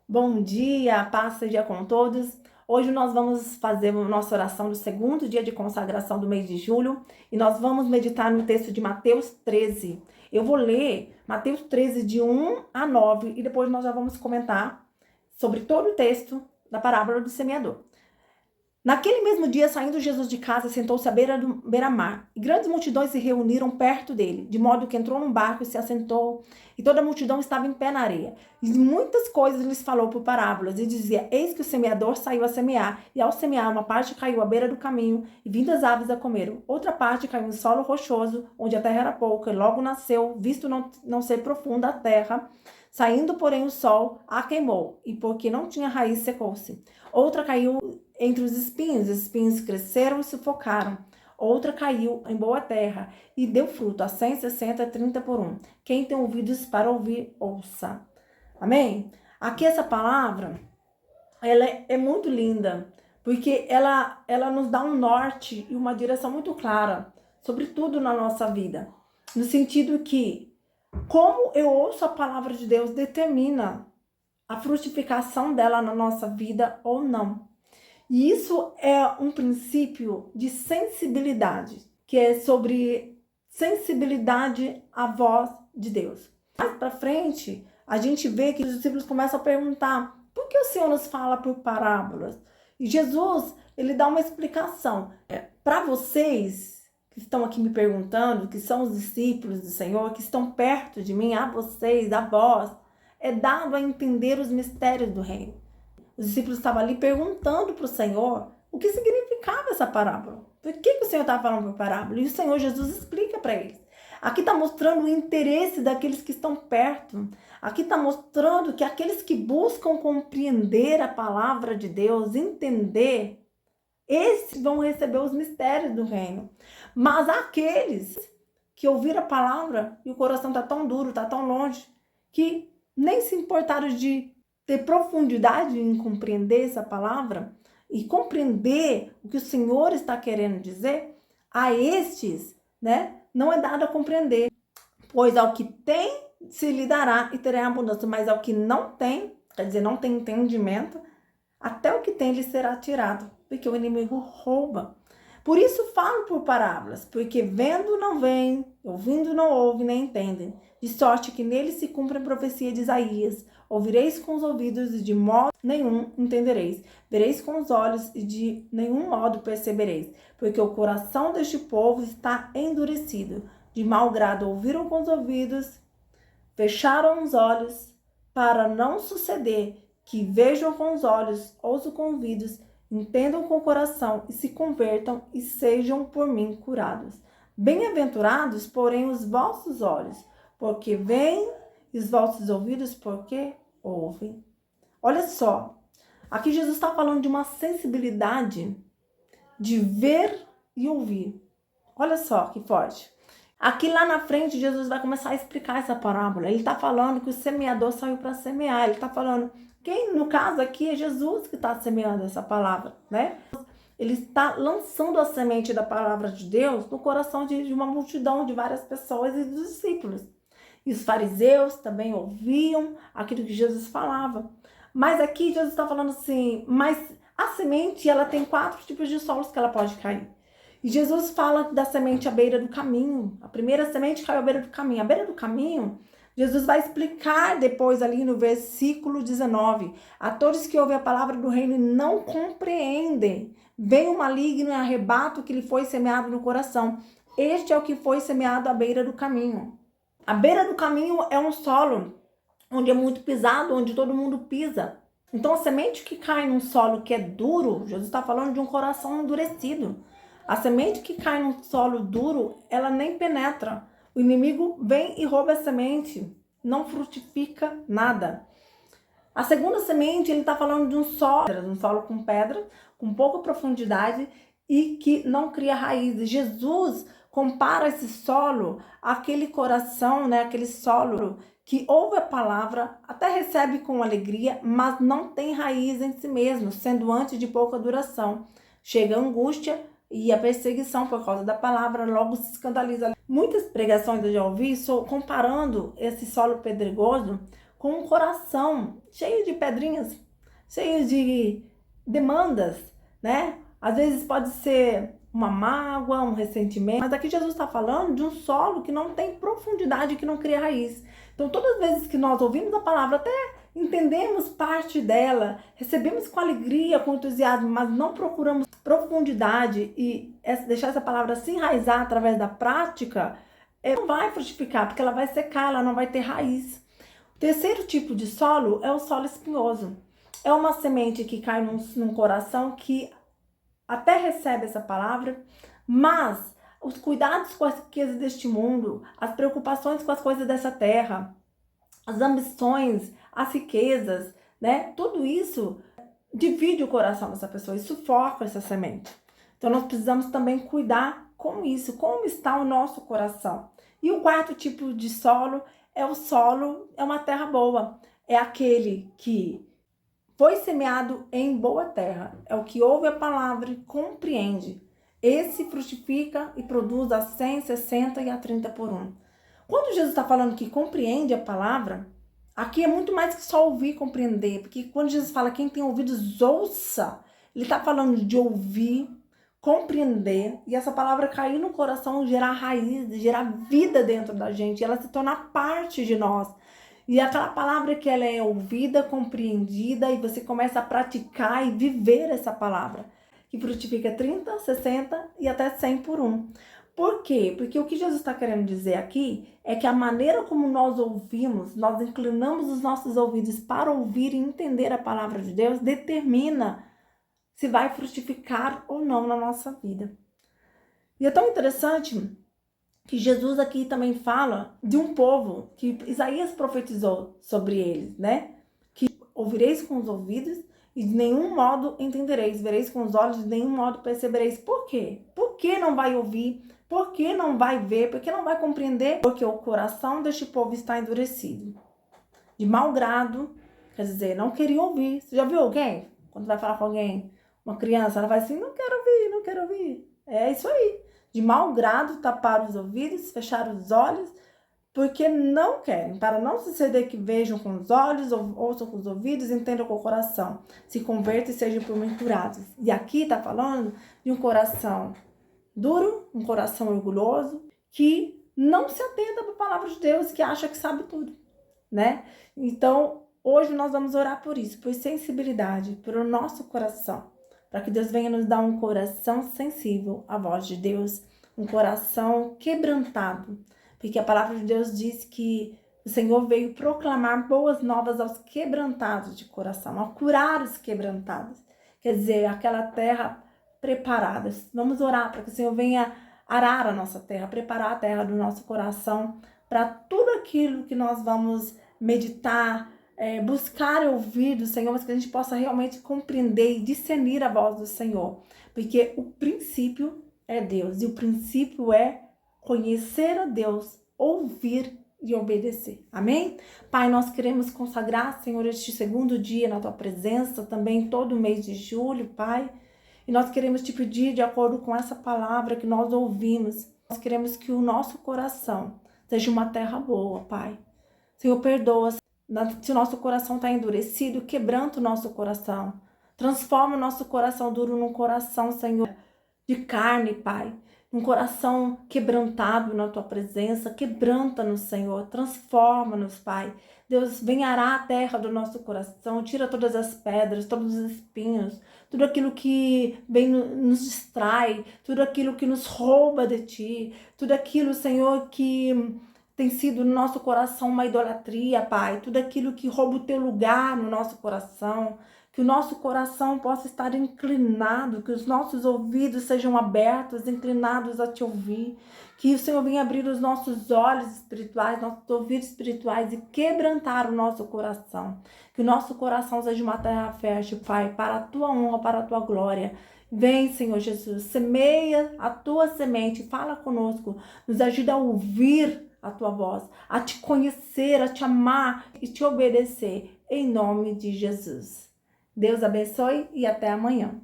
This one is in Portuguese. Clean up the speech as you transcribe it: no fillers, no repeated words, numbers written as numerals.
Bom dia, paz seja com todos. Hoje nós vamos fazer a nossa oração do segundo dia de consagração do mês de julho e nós vamos meditar no texto de Mateus 13. Eu vou ler Mateus 13 de 1 a 9 e depois nós já vamos comentar sobre todo o texto da parábola do semeador. Naquele mesmo dia, saindo Jesus de casa, sentou-se à beira-mar, e grandes multidões se reuniram perto dele, de modo que entrou num barco e se assentou, e toda a multidão estava em pé na areia. E muitas coisas lhes falou por parábolas, e dizia: Eis que o semeador saiu a semear, e ao semear, uma parte caiu à beira do caminho, e vindo as aves a comeram. Outra parte caiu em solo rochoso, onde a terra era pouca, e logo nasceu, visto não ser profunda a terra. Saindo, porém, o sol a queimou, e porque não tinha raiz, secou-se. Outra caiu entre os espinhos cresceram e sufocaram. Outra caiu em boa terra e deu fruto a 100, 60, 30 por um. Quem tem ouvidos para ouvir, ouça. Amém? Aqui essa palavra, ela é muito linda, porque ela nos dá um norte e uma direção muito clara sobre tudo na nossa vida. No sentido que, como eu ouço a palavra de Deus, determina a frutificação dela na nossa vida ou não. E isso é um princípio de sensibilidade, que é sobre sensibilidade à voz de Deus. Mais para frente, a gente vê que os discípulos começam a perguntar: por que o Senhor nos fala por parábolas? E Jesus, ele dá uma explicação. Para vocês que estão aqui me perguntando, que são os discípulos do Senhor, que estão perto de mim, a vocês, a vós, é dado a entender os mistérios do reino. Os discípulos estavam ali perguntando para o Senhor o que significava essa parábola. Por que o Senhor estava falando por parábola? E o Senhor Jesus explica para eles. Aqui está mostrando o interesse daqueles que estão perto. Aqui está mostrando que aqueles que buscam compreender a palavra de Deus, entender, esses vão receber os mistérios do reino. Mas aqueles que ouviram a palavra e o coração está tão duro, está tão longe, que nem se importaram de ter profundidade em compreender essa palavra e compreender o que o Senhor está querendo dizer, a estes, não é dado a compreender. Pois ao que tem, se lhe dará e terá abundância, mas ao que não tem, quer dizer, não tem entendimento, até o que tem lhe será tirado, porque o inimigo rouba. Por isso falo por parábolas, porque vendo não veem, ouvindo não ouvem nem entendem, de sorte que nele se cumpre a profecia de Isaías: ouvireis com os ouvidos e de modo nenhum entendereis, vereis com os olhos e de nenhum modo percebereis, porque o coração deste povo está endurecido, de mau grado ouviram com os ouvidos, fecharam os olhos, para não suceder que vejam com os olhos, ouçam com os ouvidos, entendam com o coração e se convertam e sejam por mim curados. Bem-aventurados, porém, os vossos olhos, porque veem, e os vossos ouvidos, porque ouvem. Olha só, aqui Jesus está falando de uma sensibilidade de ver e ouvir. Olha só que forte. Aqui lá na frente, Jesus vai começar a explicar essa parábola. Ele está falando que o semeador saiu para semear. Ele está falando, quem no caso aqui é Jesus que está semeando essa palavra, né? Ele está lançando a semente da palavra de Deus no coração de uma multidão, de várias pessoas e dos discípulos. E os fariseus também ouviam aquilo que Jesus falava. Mas aqui Jesus está falando assim, mas a semente, ela tem 4 tipos de solos que ela pode cair. E Jesus fala da semente à beira do caminho. A primeira semente caiu à beira do caminho. À beira do caminho, Jesus vai explicar depois ali no versículo 19. A todos que ouvem a palavra do reino e não compreendem, vem o maligno e arrebata o que lhe foi semeado no coração. Este é o que foi semeado à beira do caminho. A beira do caminho é um solo onde é muito pisado, onde todo mundo pisa. Então a semente que cai num solo que é duro, Jesus está falando de um coração endurecido. A semente que cai num solo duro, ela nem penetra. O inimigo vem e rouba a semente, não frutifica nada. A segunda semente, ele está falando de um solo com pedra, com pouca profundidade e que não cria raízes. Jesus compara esse solo àquele coração, aquele solo que ouve a palavra, até recebe com alegria, mas não tem raiz em si mesmo, sendo antes de pouca duração. Chega a angústia e a perseguição por causa da palavra, logo se escandaliza. Muitas pregações eu já ouvi comparando esse solo pedregoso com um coração cheio de pedrinhas, cheio de demandas, né? Às vezes pode ser uma mágoa, um ressentimento, mas aqui Jesus está falando de um solo que não tem profundidade, que não cria raiz. Então, todas as vezes que nós ouvimos a palavra, até entendemos parte dela, recebemos com alegria, com entusiasmo, mas não procuramos profundidade e deixar essa palavra se enraizar através da prática, não vai frutificar, porque ela vai secar, ela não vai ter raiz. O terceiro tipo de solo é o solo espinhoso. É uma semente que cai num coração que até recebe essa palavra, mas os cuidados com as riquezas deste mundo, as preocupações com as coisas dessa terra, as ambições, as riquezas, né? Tudo isso divide o coração dessa pessoa e sufoca essa semente. Então nós precisamos também cuidar com isso, como está o nosso coração. E o quarto tipo de solo, é uma terra boa. É aquele que foi semeado em boa terra. É o que ouve a palavra e compreende. Esse frutifica e produz a 100, 60 e a 30 por um. Quando Jesus está falando que compreende a palavra, aqui é muito mais que só ouvir e compreender. Porque quando Jesus fala quem tem ouvidos, ouça. Ele está falando de ouvir, compreender. E essa palavra cair no coração, gerar raiz, gerar vida dentro da gente. Ela se torna parte de nós. E aquela palavra que ela é ouvida, compreendida, e você começa a praticar e viver essa palavra, que frutifica 30, 60 e até 100 por um. Por quê? Porque o que Jesus está querendo dizer aqui é que a maneira como nós ouvimos, nós inclinamos os nossos ouvidos para ouvir e entender a palavra de Deus, determina se vai frutificar ou não na nossa vida. E é tão interessante que Jesus aqui também fala de um povo que Isaías profetizou sobre eles, né? Que ouvireis com os ouvidos e de nenhum modo entendereis, vereis com os olhos e de nenhum modo percebereis. Por quê? Por que não vai ouvir? Por que não vai ver? Por que não vai compreender? Porque o coração deste povo está endurecido. De mau grado, quer dizer, não queria ouvir. Você já viu alguém? Quando vai falar com alguém, uma criança, ela vai assim, não quero ouvir, não quero ouvir. É isso aí. De mau grado, tapar os ouvidos, fechar os olhos, porque não querem, para não suceder que vejam com os olhos, ouçam com os ouvidos, entendam com o coração, se convertam e sejam por mim curados. E aqui está falando de um coração duro, um coração orgulhoso, que não se atenta para a palavra de Deus, que acha que sabe tudo, né? Então, hoje nós vamos orar por isso, por sensibilidade, pelo nosso coração, para que Deus venha nos dar um coração sensível à voz de Deus, um coração quebrantado, porque a palavra de Deus diz que o Senhor veio proclamar boas novas aos quebrantados de coração, a curar os quebrantados, quer dizer, aquela terra preparada. Vamos orar para que o Senhor venha arar a nossa terra, preparar a terra do nosso coração para tudo aquilo que nós vamos meditar, buscar e ouvir do Senhor, mas que a gente possa realmente compreender e discernir a voz do Senhor, porque o princípio é Deus e o princípio é conhecer a Deus, ouvir e obedecer. Amém? Pai, nós queremos consagrar, Senhor, este segundo dia na Tua presença, também todo o mês de julho, Pai, e nós queremos Te pedir, de acordo com essa palavra que nós ouvimos, nós queremos que o nosso coração seja uma terra boa, Pai. Senhor, perdoa se o nosso coração está endurecido, quebranta o nosso coração. Transforma o nosso coração duro num coração, Senhor, de carne, Pai. Um coração quebrantado na Tua presença. Quebranta-nos, Senhor. Transforma-nos, Pai. Deus, vem arar a terra do nosso coração. Tira todas as pedras, todos os espinhos. Tudo aquilo que vem nos distrai. Tudo aquilo que nos rouba de Ti. Tudo aquilo, Senhor, que tem sido no nosso coração uma idolatria, Pai. Tudo aquilo que rouba o Teu lugar no nosso coração. Que o nosso coração possa estar inclinado, que os nossos ouvidos sejam abertos, inclinados a Te ouvir. Que o Senhor venha abrir os nossos olhos espirituais, nossos ouvidos espirituais e quebrantar o nosso coração. Que o nosso coração seja uma terra fértil, Pai, para a Tua honra, para a Tua glória. Vem, Senhor Jesus, semeia a Tua semente, fala conosco, nos ajuda a ouvir a Tua voz, a Te conhecer, a Te amar e Te obedecer, em nome de Jesus. Deus abençoe e até amanhã.